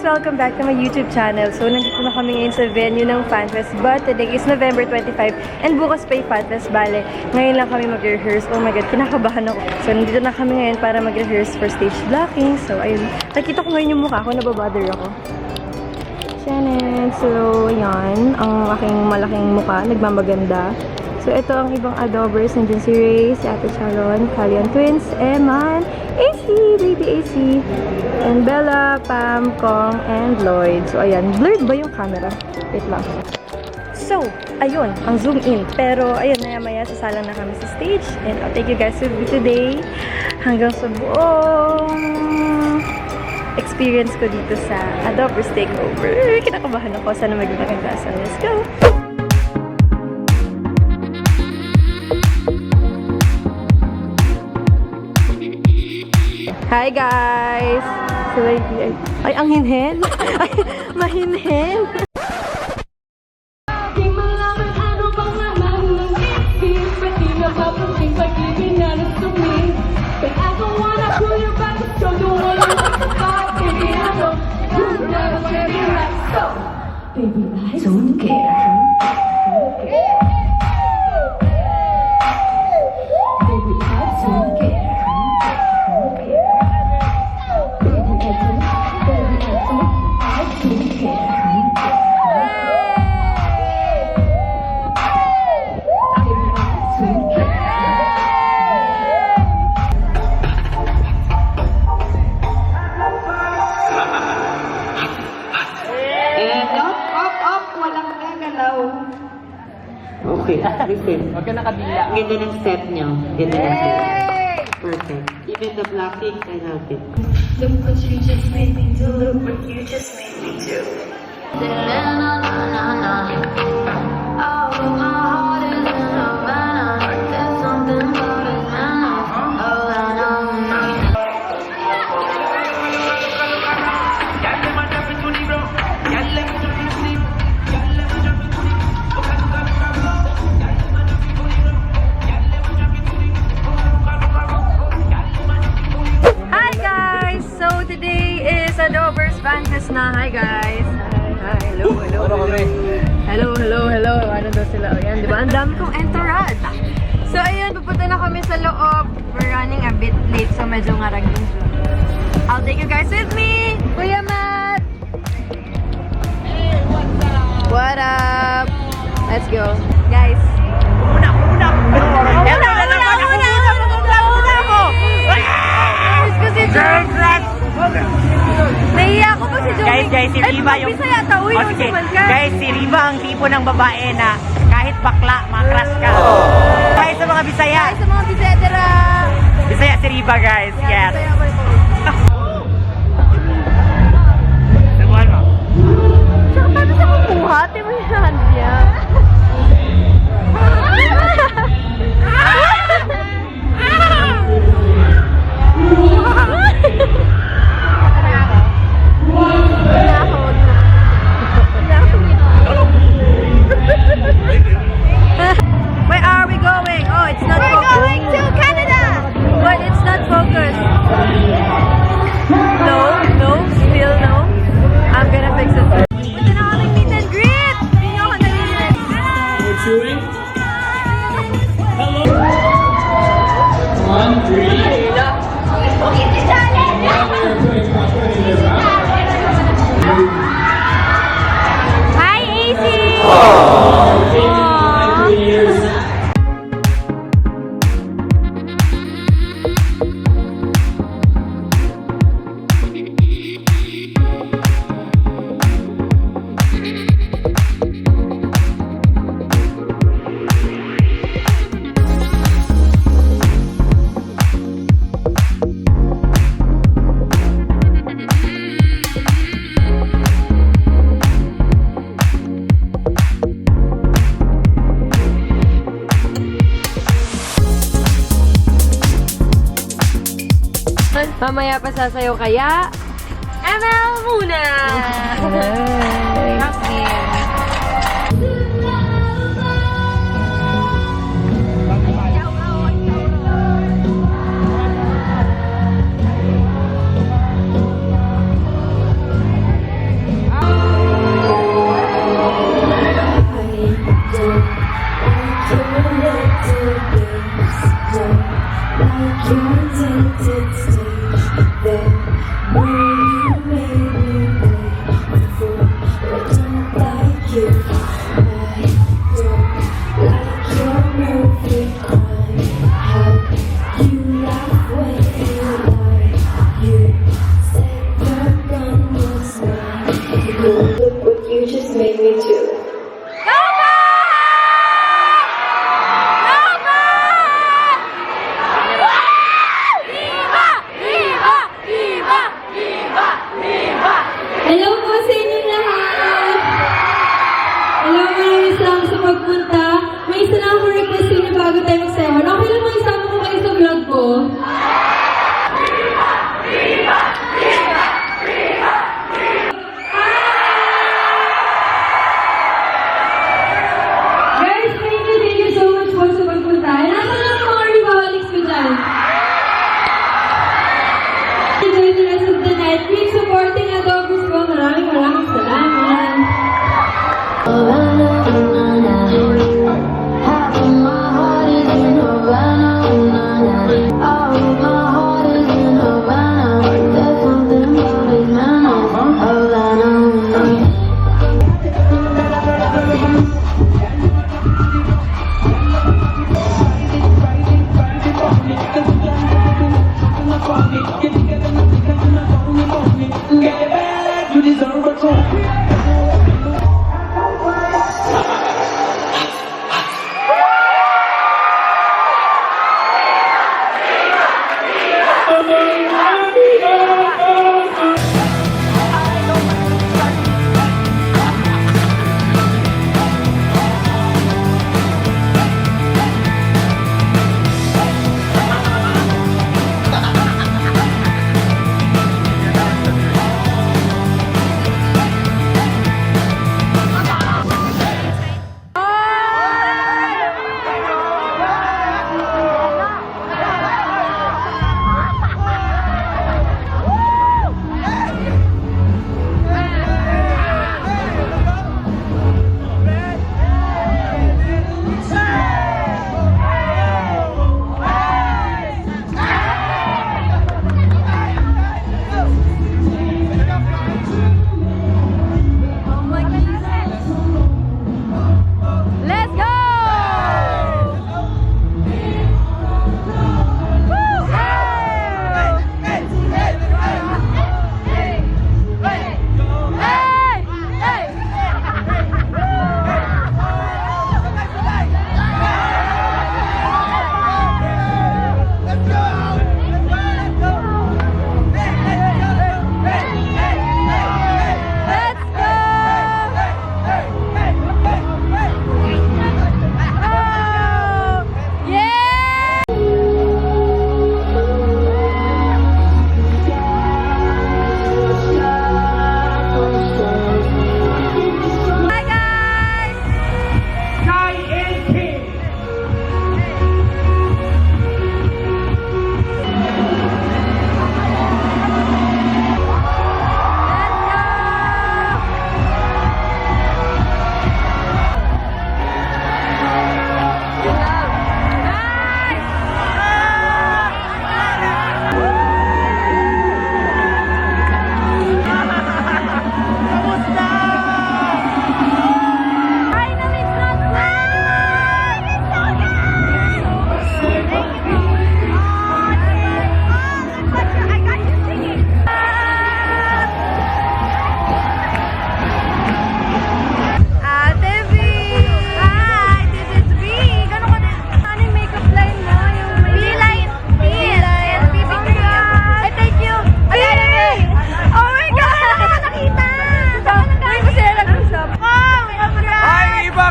Welcome back to my YouTube channel. So, nandito na kami ngayon sa venue ng FanFest. But today is November 25 and bukas pa yung FanFest. Bale, ngayon lang kami mag-rehearse. Oh my God, kinakabahan ako. So, nandito na kami ngayon para mag-rehearse for stage blocking. So, ayun. Nakita ko ngayon yung mukha ko, nababother ako. Shannon. So, ayan. Ang aking malaking mukha, nagmamaganda. So, ito ang ibang adobers. Nandiyan si Ray, si Ate Sharon, Kalian Twins, Eman, AC, Baby AC, and Bella, Pam, Kong, and Lloyd. So, ayan. Blurred ba yung camera? Wait lang. So, ayun. Ang zoom in. Pero, ayun, maya-maya sasalang na kami sa stage. And I'll take you guys with me today hanggang sa buong experience ko dito sa Adobers Takeover. Kinakabahan ako. Sana maging maganda. So, let's go! Hi guys! So, ay, ang hinhen! Ay, mahinhen! Di malaman ano bang naman ng isip. Pwede na mapunting pag-ibig na nagtumi. But I don't wanna pull you back. Don't you wanna take a fight. Baby, I know you never get me right. So, baby, I don't care. Baby, I don't care. Okay, listen. Huwag ka nakadila. Ganda ng step niyo. Ganda ng step. Perfect. Even the blocking, I love it. Look what you just made me do. Look what you just made me do. Adobers FanFest na. Hi guys! Hi, hello, hello, hello. Hello. Ano daw sila? Ayan, di ba? Ang dami kong entourage. So, ayun, pupunta na kami sa loob. We're running a bit late, so medyo ngaragin siya. I'll take you guys with me! Kuya Matt! Hey, what's up? What up? Let's go. Guys. Una ako! Guys, kasi nahiya ako pa si Joey. Guys, si Riva yung... Guys, si Riva ang tipo ng babae na kahit bakla, makrush ka. Guys, sa mga Bisaya. Guys, sa mga Bisaya, tara! Bisaya si Riva, guys. Yes. Nabuhan mo. Tsaka paano sa kukuhati mo yan? Where are we going? Oh, it's not focused. We're going to Canada! But it's not focused. No, still no. I'm gonna fix it. Punta na kami meet and greet! Hindi nyo ako nalilit. We're chewing. Hello. 1, 3. Hi, AC! Mamaya pa sasayaw kaya ML muna! make me too. Hello po sa inyong lahat! Hello, maraming salamat sa pagpunta. May isa lang akong request sa inyo bago tayo magsayawan. Okay lang mga isama ko kayo sa vlog ko? Guys, thank you so much po sa pagpunta. Nasa lang ang mga rivalics ko dyan. Enjoy the rest of the night. Keep supporting Adobus ko. Maraming salamat.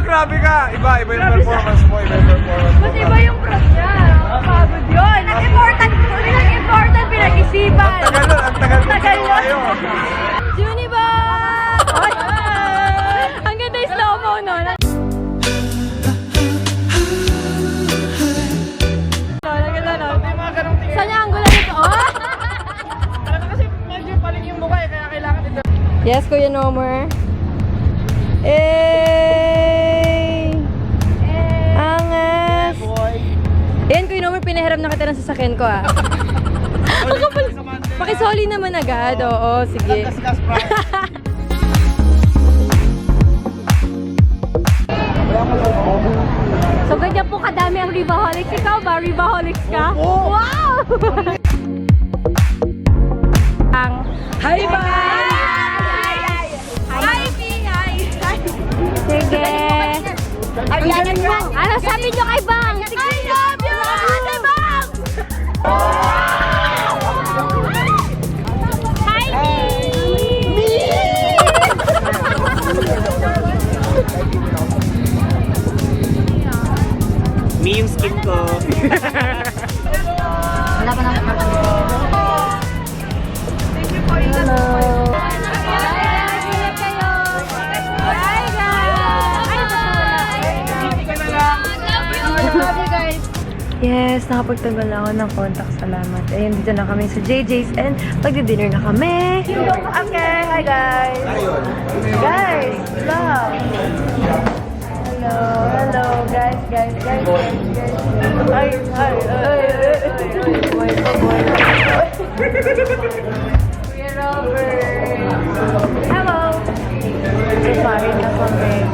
Grabe ka! Iba yung performance mo, iba yung performance mo. Mas iba yung cross niya. Nakakapagod yun. Nag-important pinag-isipan. Ang tagal Tagal mo tayo. Juniba! Ang ganda yung slow-mo, no? Ang ganda, no? May mga ganong tingin. Saan yung angulo nito? Oh! Kasi medyo paling yung mukha kaya kailangan ito. Yes, Kuya Nomer. Angas! Ayan, Kuya Nomer, pinahiram na kita ng sasakyan ko, ah. Pakisoli naman agad, oo, sige. So, ganyan po kadami ang Rivaholics. Ikaw ba? Rivaholics ka? Opo. Wow! Ang... Hi, bye! Hi, Hi! Sabi nyo kay Bang! I love you! Ate Bang! Hi, Me yung skin ko. Wala pa naman. Yes, nakapagtagal na ako ng contact. Salamat. Ayun, dito na kami sa JJ's and magdi-dinner na kami. Okay, hi guys! Guys, vlog! Hello, hello, guys. Ay, boy. Kuya Robert! Hello! Sorry na kami.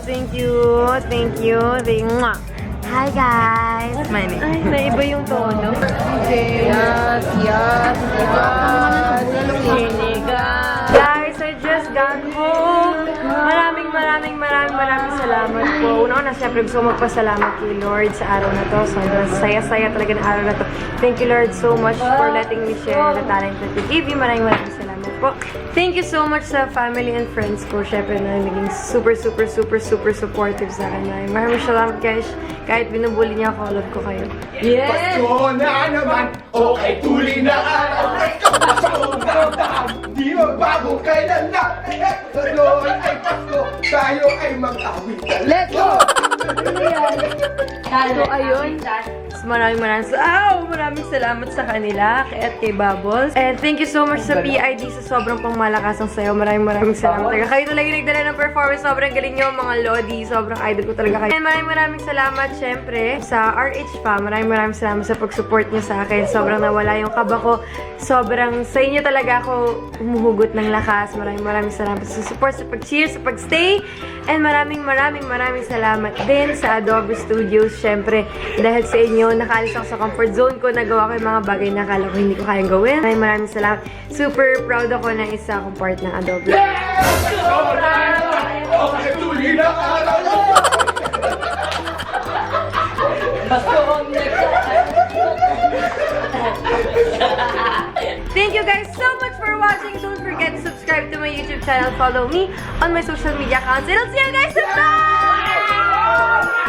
Thank you. Hi guys! Ay, naiba yung tono. Yes. Guys, I just got home. Maraming salamat po. Una-una, siyempre gusto ko magpasalamat kay Lord sa araw na to. Sobrang saya-saya talaga ng araw na to. Thank you, Lord, so much for letting me share the talent that you gave me. Maraming salamat po. Thank you so much sa family and friends ko. Siyempre na naging super supportive sa akin. Maraming salamat guys. Kahit binubuli niya ako, love ko kayo. Pasko na naman, okay tuloy na araw. Pasko sa ugam-dam, di magbago kailan na. Noon ay Pasko, tayo ay mag-awit. Let's go! So, ayun. Maraming salamat sa kanila at kay Bubbles. And thank you so much sa PID sa sobrang pangmalakasang sayo. Maraming salamat talaga. Kayo talaga yung nagdala ng performance. Sobrang galing nyo, mga Lodi. Sobrang idol ko talaga kayo. And maraming salamat, syempre, sa RH pa. Maraming salamat sa pag-support nyo sa akin. Sobrang nawala yung kaba ko. Sobrang sa inyo talaga ako humuhugot ng lakas. Maraming salamat sa support, sa pag-cheer, sa pag-stay. And maraming salamat din sa Adobe Studios. Syempre, dahil sa inyo, nakaalis ako sa comfort zone ko, nagawa ko yung mga bagay na akala ko hindi ko kayang gawin. Maraming salamat. Super proud ako na isa akong part ng Adobe. Okay tuloy na araw. Thank you guys so much for watching. Don't forget to subscribe to my YouTube channel. Follow me on my social media accounts. And I'll see you guys tomorrow!